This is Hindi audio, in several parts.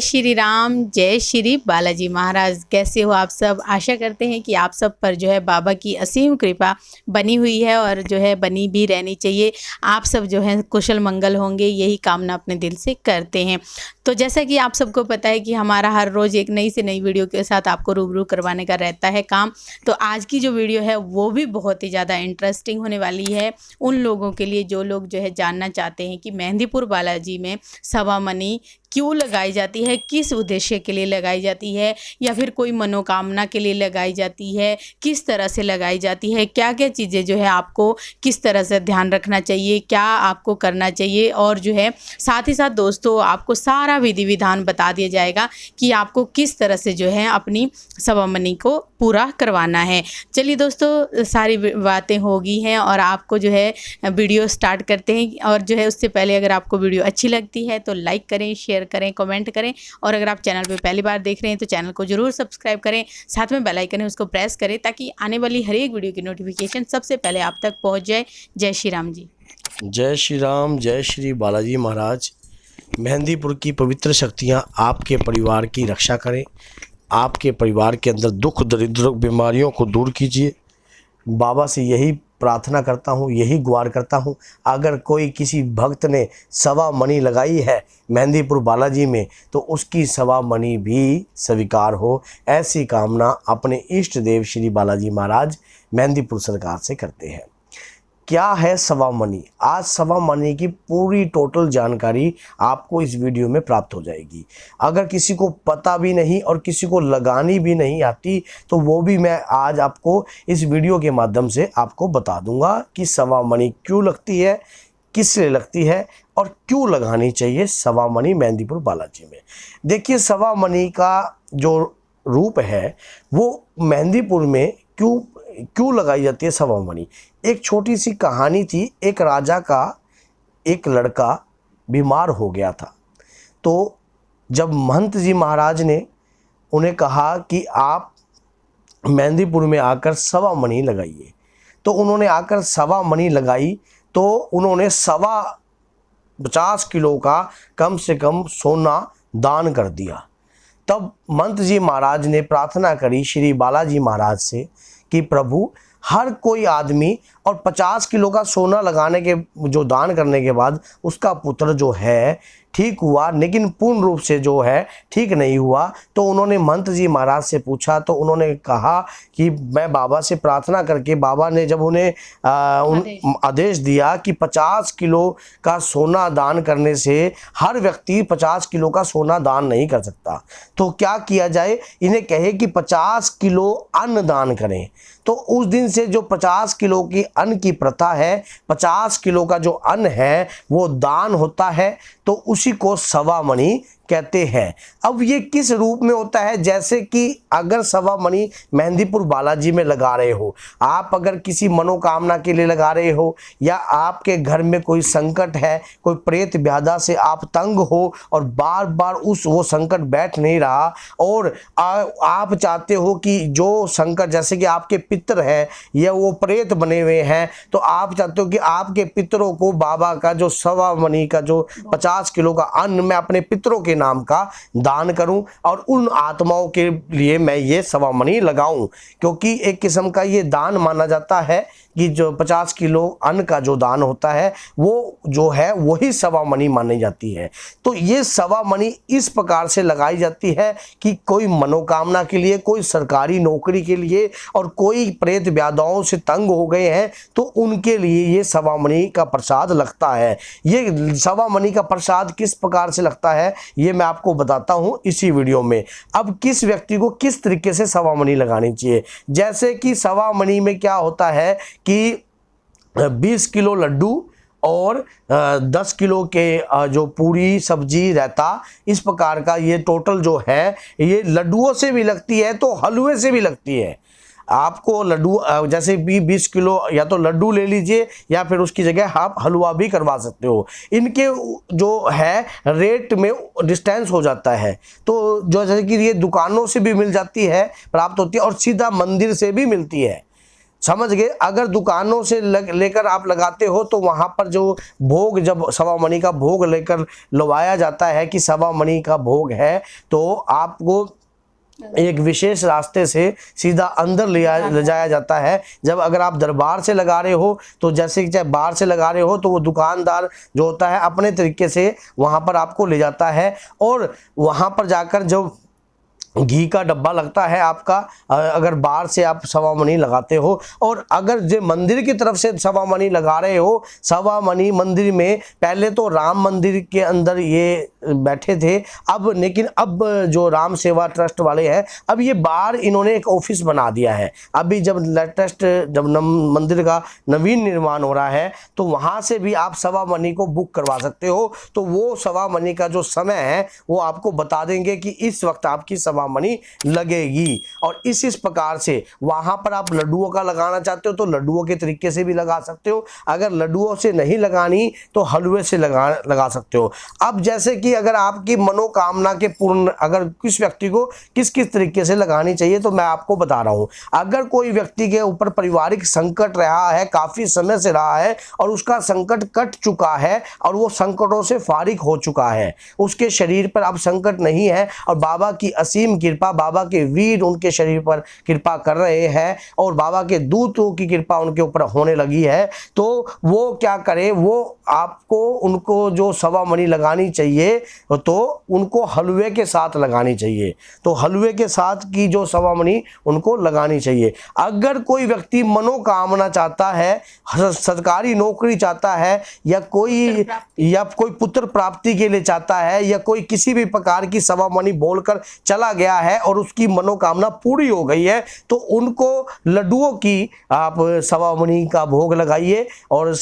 जय श्री राम, जय श्री बालाजी महाराज। कैसे हो आप सब? आशा करते हैं कि आप सब पर जो है बाबा की असीम कृपा बनी हुई है और जो है बनी भी रहनी चाहिए। आप सब जो है कुशल मंगल होंगे, यही कामना अपने दिल से करते हैं। तो जैसा कि आप सबको पता है कि हमारा हर रोज़ एक नई से नई वीडियो के साथ आपको रूबरू करवाने का रहता है काम। तो आज की जो वीडियो है वो भी बहुत ही ज़्यादा इंटरेस्टिंग होने वाली है उन लोगों के लिए जो लोग जो है जानना चाहते हैं कि मेहंदीपुर बालाजी में सवा मनी क्यों लगाई जाती है, किस उद्देश्य के लिए लगाई जाती है, या फिर कोई मनोकामना के लिए लगाई जाती है, किस तरह से लगाई जाती है, क्या क्या चीज़ें जो है आपको किस तरह से ध्यान रखना चाहिए, क्या आपको करना चाहिए, और जो है साथ ही साथ दोस्तों आपको सारा विधि विधान बता दिया जाएगा कि आपको किस तरह से जो है अपनी सवा मनी को पूरा करवाना है। चलिए दोस्तों, सारी बातें हो गई हैं और आपको जो है वीडियो स्टार्ट करते हैं। और जो है उससे पहले अगर आपको वीडियो अच्छी लगती है तो लाइक करें, शेयर करें, कमेंट करें, और अगर आप चैनल पे पहली बार देख रहे हैं तो चैनल को जरूर सब्सक्राइब करें, साथ में बेल आइकन है उसको प्रेस करें ताकि आने वाली हर एक वीडियो की नोटिफिकेशन सबसे पहले आप तक पहुँच जाए। जय श्री राम जी। जय श्री राम, जय श्री बालाजी महाराज। मेहंदीपुर की पवित्र शक्तियाँ आपके परिवार की रक्षा करें, आपके परिवार के अंदर दुख दरिद्र बीमारियों को दूर कीजिए। बाबा से यही प्रार्थना करता हूँ, यही गुहार करता हूँ। अगर कोई किसी भक्त ने सवा मनी लगाई है मेहंदीपुर बालाजी में तो उसकी सवा मनी भी स्वीकार हो, ऐसी कामना अपने इष्ट देव श्री बालाजी महाराज मेहंदीपुर सरकार से करते हैं। क्या है सवा मनी? आज सवा मनी की पूरी टोटल जानकारी आपको इस वीडियो में प्राप्त हो जाएगी। अगर किसी को पता भी नहीं और किसी को लगानी भी नहीं आती तो वो भी मैं आज आपको इस वीडियो के माध्यम से आपको बता दूंगा कि सवा मनी क्यों लगती है, किस लिए लगती है और क्यों लगानी चाहिए सवा मनी मेहंदीपुर बालाजी में। देखिए, सवा मनी का जो रूप है वो मेहंदीपुर में क्यों लगाई जाती है सवा मनी। एक छोटी सी कहानी थी। एक राजा का एक लड़का बीमार हो गया था। तो जब महंत जी महाराज ने उन्हें कहा कि आप मेहंदीपुर में आकर सवा मनी लगाइए, तो उन्होंने आकर सवा मनी लगाई। तो उन्होंने 50 किलो का कम से कम सोना दान कर दिया। तब महंत जी महाराज ने प्रार्थना करी श्री बालाजी महाराज से कि प्रभु, हर कोई आदमी और 50 किलो का सोना लगाने के जो दान करने के बाद उसका पुत्र जो है ठीक हुआ, लेकिन पूर्ण रूप से जो है ठीक नहीं हुआ। तो उन्होंने महंत जी महाराज से पूछा, तो उन्होंने कहा कि मैं बाबा से प्रार्थना करके, बाबा ने जब उन्हें आदेश दिया कि 50 किलो का सोना दान करने से हर व्यक्ति 50 किलो का सोना दान नहीं कर सकता, तो क्या किया जाए? इन्हें कहे कि 50 किलो अन्न दान करें। तो उस दिन से जो 50 किलो की अन्न की प्रथा है, 50 किलो का जो अन्न है वो दान होता है, तो उसी को सवा मनी कहते हैं। अब ये किस रूप में होता है? जैसे कि अगर सवा मनी मेहंदीपुर बालाजी में लगा रहे हो, आप अगर किसी मनोकामना के लिए लगा रहे हो, या आपके घर में कोई संकट है, कोई प्रेत व्याधा से आप तंग हो और बार बार वो संकट बैठ नहीं रहा, और आप चाहते हो कि जो संकट, जैसे कि आपके पितर है या वो प्रेत बने हुए हैं, तो आप चाहते हो कि आपके पितरों को बाबा का जो सवा मनी का जो 50 किलो का अन्न मैं अपने पितरों के नाम का दान करूं और उन आत्माओं के लिए मैं ये सवा मनी लगाऊं, क्योंकि एक किस्म का ये दान माना जाता है कि जो 50 किलो अन्न का जो दान होता है वो जो है वही सवा मनी मानी जाती है। तो ये सवा मनी इस प्रकार से लगाई जाती है कि कोई मनोकामना के लिए, कोई सरकारी नौकरी के लिए, और कोई प्रेत व्याधाओं से तंग हो गए हैं तो उनके लिए ये सवा मनी का प्रसाद लगता है। ये सवा मनी का प्रसाद किस प्रकार से लगता है ये मैं आपको बताता हूँ इसी वीडियो में। अब किस व्यक्ति को किस तरीके से सवा मनी लगानी चाहिए, जैसे कि सवा मनी में क्या होता है कि 20 किलो लड्डू और 10 किलो के जो पूरी सब्जी रहता, इस प्रकार का ये टोटल जो है ये लड्डुओं से भी लगती है तो हलवे से भी लगती है। आपको लड्डू जैसे भी 20 किलो या तो लड्डू ले लीजिए या फिर उसकी जगह आप हलवा भी करवा सकते हो। इनके जो है रेट में डिस्टेंस हो जाता है, तो जो जैसे कि ये दुकानों से भी मिल जाती है, प्राप्त होती है, और सीधा मंदिर से भी मिलती है। समझ गए। अगर दुकानों से लेकर आप लगाते हो तो वहाँ पर जो भोग, जब सवा मणि का भोग लेकर लवाया जाता है कि सवा मणि का भोग है, तो आपको एक विशेष रास्ते से सीधा अंदर ले जाया जाता है। जब अगर आप दरबार से लगा रहे हो तो जैसे कि चाहे बाहर से लगा रहे हो तो वो दुकानदार जो होता है अपने तरीके से वहाँ पर आपको ले जाता है, और वहाँ पर जाकर जो घी का डब्बा लगता है आपका, अगर बाहर से आप सवा मणि लगाते हो, और अगर जो मंदिर की तरफ से सवा मणि लगा रहे हो, सवा मणि मंदिर में पहले तो राम मंदिर के अंदर ये बैठे थे, अब लेकिन अब जो राम सेवा ट्रस्ट वाले हैं, अब ये बाहर इन्होंने एक ऑफिस बना दिया है। अभी जब लेटेस्ट जब मंदिर का नवीन निर्माण हो रहा है तो वहाँ से भी आप सवा मणि को बुक करवा सकते हो। तो वो सवा मणि का जो समय है वो आपको बता देंगे कि इस वक्त आपकी सवा मणि लगेगी, और इस प्रकार से वहां पर आप लड्डुओं का लगाना चाहते हो तो लड्डुओं के तरीके से भी लगा सकते हो। अगर लड्डुओं से नहीं लगानी तो हलवे से लगा सकते हो। अब जैसे कि अगर आपकी मनोकामना के पूर्ण, अगर किस व्यक्ति को किस किस तरीके से लगानी चाहिए तो मैं आपको बता रहा हूं। अगर कोई व्यक्ति के ऊपर पारिवारिक संकट रहा है, काफी समय से रहा है, और उसका संकट कट चुका है और वो संकटों से फारिग हो चुका है, उसके शरीर पर अब संकट नहीं है और बाबा की असीम कृपा, बाबा के वीर उनके शरीर पर कृपा कर रहे हैं और बाबा के दूतों की कृपा उनके ऊपर होने लगी है, तो वो क्या करे, वो आपको उनको जो सवा मणि लगानी चाहिए तो उनको हलवे के साथ लगानी चाहिए। तो हलवे के साथ की जो सवा मणि उनको लगानी चाहिए। अगर कोई व्यक्ति मनोकामना चाहता है, सरकारी नौकरी चाहता है, या कोई पुत्र प्राप्ति के लिए चाहता है, या कोई किसी भी प्रकार की सवा मणि बोलकर चला गया है और उसकी मनोकामना पूरी हो गई है, तो उनको लड्डुओं की आप सवा मणि का भोग लगाइए, और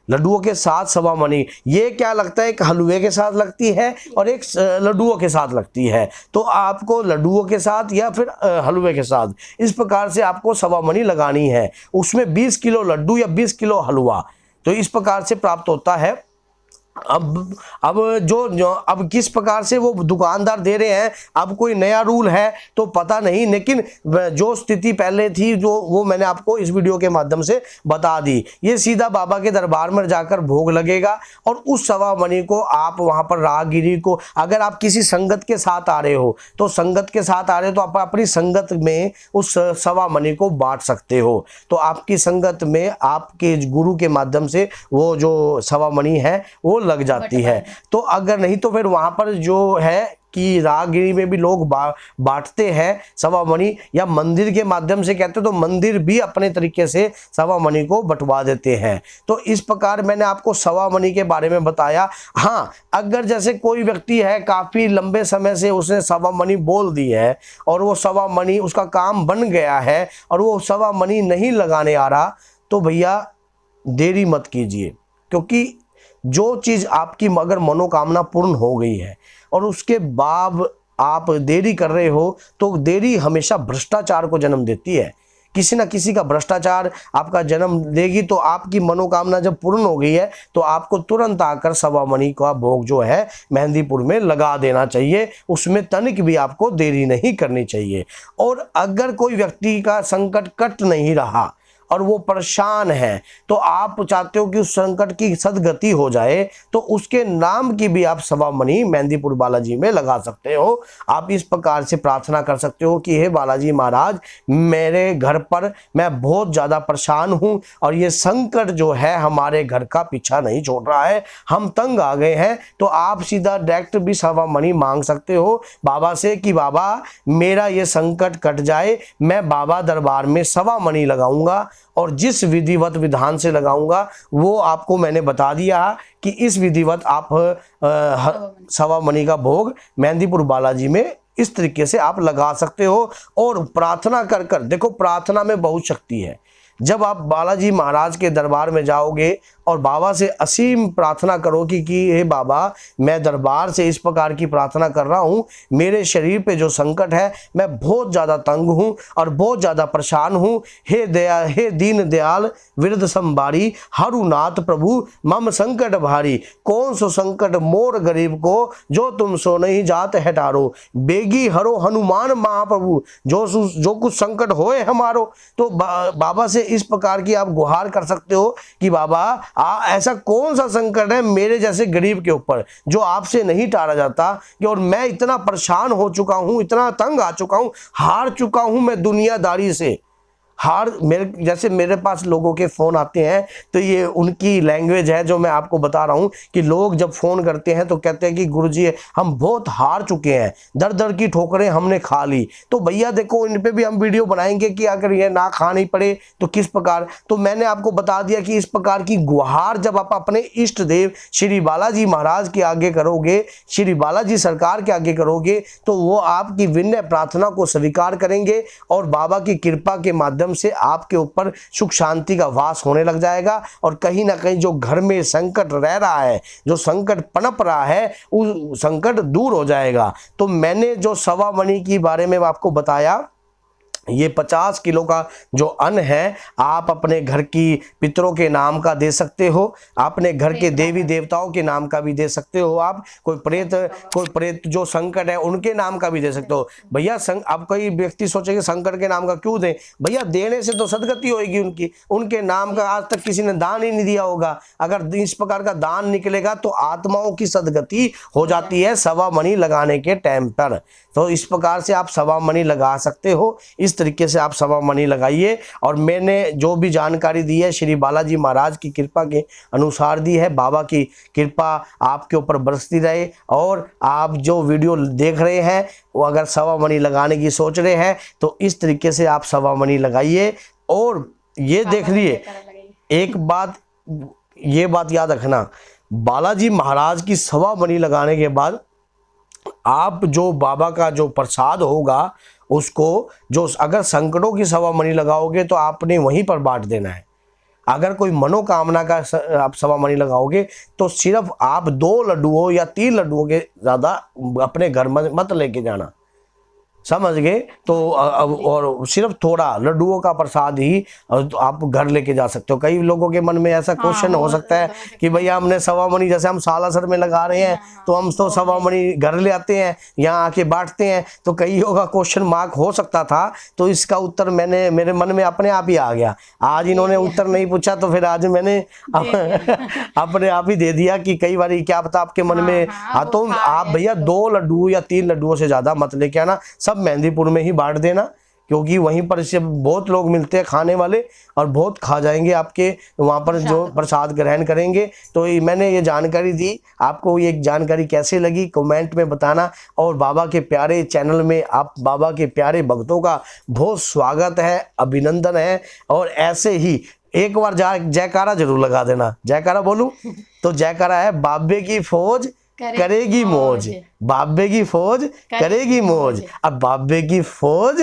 लड्डुओं के साथ सवा मणि। ये क्या लगता है, एक हलवे के साथ लगती है और एक लड्डुओं के साथ लगती है, तो आपको लड्डुओं के साथ या फिर हलवे के साथ इस प्रकार से आपको सवा मणि लगानी है। उसमें 20 किलो लड्डू या 20 किलो हलवा तो इस प्रकार से प्राप्त होता है। अब अब किस प्रकार से वो दुकानदार दे रहे हैं, अब कोई नया रूल है तो पता नहीं, लेकिन जो स्थिति पहले थी जो वो मैंने आपको इस वीडियो के माध्यम से बता दी। ये सीधा बाबा के दरबार में जाकर भोग लगेगा, और उस सवा मणि को आप वहां पर राहगीरी को, अगर आप किसी संगत के साथ आ रहे हो तो संगत के साथ आ रहे हो तो आप अपनी संगत में उस सवा मणि को बांट सकते हो। तो आपकी संगत में आपके गुरु के माध्यम से वो जो सवा मणि है वो लग जाती है। तो अगर नहीं तो फिर वहां पर जो है कि राहगीरी में भी लोग बांटते हैं सवा मणि, या मंदिर के माध्यम से कहते हो तो मंदिर भी अपने तरीके से सवा मणि को बंटवा देते हैं। तो इस प्रकार मैंने आपको सवा मणि के बारे में बताया। हाँ, अगर जैसे कोई व्यक्ति है काफ़ी लंबे समय से उसने सवा मणि बोल दी है और वो सवा मणि उसका काम बन गया है और वो सवा मणि नहीं लगाने आ रहा, तो भैया देरी मत कीजिए, क्योंकि जो चीज़ आपकी अगर मनोकामना पूर्ण हो गई है और उसके बाद आप देरी कर रहे हो तो देरी हमेशा भ्रष्टाचार को जन्म देती है। किसी ना किसी का भ्रष्टाचार आपका जन्म देगी। तो आपकी मनोकामना जब पूर्ण हो गई है तो आपको तुरंत आकर सवा मणि का भोग जो है मेहंदीपुर में लगा देना चाहिए, उसमें तनिक भी आपको देरी नहीं करनी चाहिए। और अगर कोई व्यक्ति का संकट कट नहीं रहा और वो परेशान है, तो आप चाहते हो कि उस संकट की सदगति हो जाए, तो उसके नाम की भी आप सवा मणि मेहंदीपुर बालाजी में लगा सकते हो। आप इस प्रकार से प्रार्थना कर सकते हो कि हे बालाजी महाराज, मेरे घर पर मैं बहुत ज़्यादा परेशान हूँ और ये संकट जो है हमारे घर का पीछा नहीं छोड़ रहा है, हम तंग आ गए हैं। तो आप सीधा डायरेक्ट भी सवा मणि मांग सकते हो बाबा से कि बाबा मेरा ये संकट कट जाए, मैं बाबा दरबार में सवा मणि लगाऊंगा, और जिस विधिवत विधान से लगाऊंगा वो आपको मैंने बता दिया कि इस विधिवत आप सवा मणि का भोग मेहंदीपुर बालाजी में इस तरीके से आप लगा सकते हो। और प्रार्थना कर देखो, प्रार्थना में बहुत शक्ति है। जब आप बालाजी महाराज के दरबार में जाओगे और बाबा से असीम प्रार्थना करो कि हे बाबा, मैं दरबार से इस प्रकार की प्रार्थना कर रहा हूँ, मेरे शरीर पे जो संकट है, मैं बहुत ज़्यादा तंग हूँ और बहुत ज़्यादा परेशान हूँ। हे दीन दयाल विरद संबारी, हरुनाथ प्रभु मम संकट भारी। कौन सो संकट मोर गरीब को, जो तुम सो नहीं जात हटारो। बेगी हरो हनुमान महाप्रभु, जो कुछ संकट होए हमारो। तो बाबा से इस प्रकार की आप गुहार कर सकते हो कि बाबा ऐसा कौन सा संकट है मेरे जैसे गरीब के ऊपर जो आपसे नहीं टाला जाता, कि और मैं इतना परेशान हो चुका हूं, इतना तंग आ चुका हूं, हार चुका हूं मैं दुनियादारी से। मेरे पास लोगों के फ़ोन आते हैं तो ये उनकी लैंग्वेज है जो मैं आपको बता रहा हूँ कि लोग जब फ़ोन करते हैं तो कहते हैं कि गुरुजी हम बहुत हार चुके हैं, दर दर की ठोकरें हमने खा ली। तो भैया देखो, इन पे भी हम वीडियो बनाएंगे कि अगर ये ना खानी पड़े तो किस प्रकार। तो मैंने आपको बता दिया कि इस प्रकार की गुहार जब आप अपने इष्ट देव श्री बालाजी महाराज के आगे करोगे, श्री बालाजी सरकार के आगे करोगे, तो वो आपकी विनय प्रार्थना को स्वीकार करेंगे और बाबा की कृपा के माध्यम से आपके ऊपर सुख शांति का वास होने लग जाएगा। और कहीं ना कहीं जो घर में संकट रह रहा है, जो संकट पनप रहा है, वो संकट दूर हो जाएगा। तो मैंने जो सवा मणि के बारे में आपको बताया, ये 50 किलो का जो अन्न है, आप अपने घर की पितरों के नाम का दे सकते हो, अपने घर के देवी देवताओं के नाम का भी दे सकते हो, आप कोई प्रेत जो संकट है उनके नाम का भी दे सकते हो। भैया अब कोई व्यक्ति सोचेगा संकट के नाम का क्यों दें, भैया देने से तो सदगति होगी उनके नाम का आज तक किसी ने दान ही नहीं दिया होगा। अगर इस प्रकार का दान निकलेगा तो आत्माओं की सदगति हो जाती है सवा मणि लगाने के टाइम पर। तो इस प्रकार से आप सवा मणि लगा सकते हो, इस तरीके से आप सवा मणि लगाइए। और मैंने जो भी जानकारी दी है श्री बालाजी महाराज की कृपा के अनुसार दी है। बाबा की कृपा आपके ऊपर बरसती रहे। और आप जो वीडियो देख रहे हैं वो अगर सवा मणि लगाने की सोच रहे हैं तो इस तरीके से आप सवा मणि लगाइए। और ये देख लिए एक बात, ये बात याद रखना, बालाजी महाराज की सवा मणि लगाने के बाद आप जो बाबा का जो प्रसाद होगा उसको, जो अगर संकटों की सवा मणि लगाओगे तो आपने वहीं पर बांट देना है। अगर कोई मनोकामना का आप सवा मणि लगाओगे तो सिर्फ आप 2 लड्डुओं या 3 लड्डुओं के ज़्यादा अपने घर में मत लेके जाना, समझ गए। तो और सिर्फ थोड़ा लड्डुओं का प्रसाद ही आप घर लेके जा सकते हो। कई लोगों के मन में ऐसा क्वेश्चन हो सकता है कि भैया हमने सवा मणि, जैसे हम सालासर में लगा रहे हैं तो हम तो सवा मणि घर ले आते हैं, यहाँ आके बांटते हैं, तो कईयों का क्वेश्चन मार्क हो सकता था। तो इसका उत्तर मेरे मन में अपने आप ही आ गया। आज इन्होंने उत्तर नहीं पूछा तो फिर आज मैंने अपने आप ही दे दिया कि कई बार क्या पता आपके मन में। हाँ, तो आप भैया 2 लड्डू या 3 लड्डुओं से ज़्यादा मत लेके आना, मेहंदीपुर में ही बांट देना, क्योंकि वहीं पर से बहुत लोग मिलते हैं खाने वाले और बहुत खा जाएंगे आपके वहाँ पर जो प्रसाद ग्रहण करेंगे। तो मैंने ये जानकारी दी, आपको ये जानकारी कैसे लगी कमेंट में बताना। और बाबा के प्यारे चैनल में आप बाबा के प्यारे भक्तों का बहुत स्वागत है, अभिनंदन है। और ऐसे ही एक बार जयकारा जरूर लगा देना। जयकारा बोलूं तो जयकारा है, बाबे की फौज करेगी मौज, बाबे की फौज करेगी मौज, अब बाबे की फौज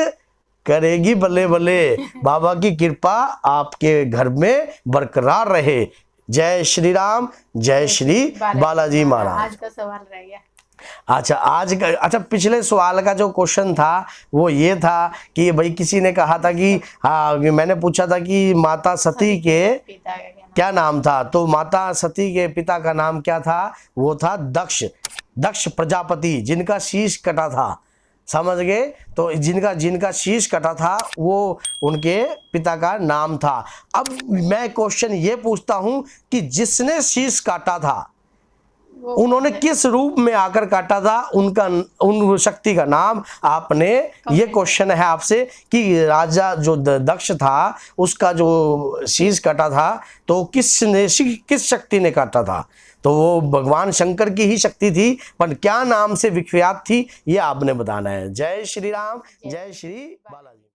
करेगी बल्ले बल्ले। बाबा की कृपा आपके घर में बरकरार रहे। जय श्री राम, जय श्री बालाजी महाराज। आज का सवाल रह गया। अच्छा, पिछले सवाल का जो क्वेश्चन था वो ये था कि भाई किसी ने कहा था कि हाँ, मैंने पूछा था कि माता सती के पिता का क्या नाम था। तो माता सती के पिता का नाम क्या था? वो था दक्ष प्रजापति, जिनका शीश कटा था, समझ गए। तो जिनका शीश कटा था वो उनके पिता का नाम था। अब मैं क्वेश्चन ये पूछता हूं कि जिसने शीश काटा था उन्होंने किस रूप में आकर काटा था, उन शक्ति का नाम आपने, ये क्वेश्चन है आपसे कि राजा जो दक्ष था उसका जो शीश काटा था तो किस शक्ति ने काटा था। तो वो भगवान शंकर की ही शक्ति थी, पर क्या नाम से विख्यात थी ये आपने बताना है। जय श्री राम, जय श्री बालाजी।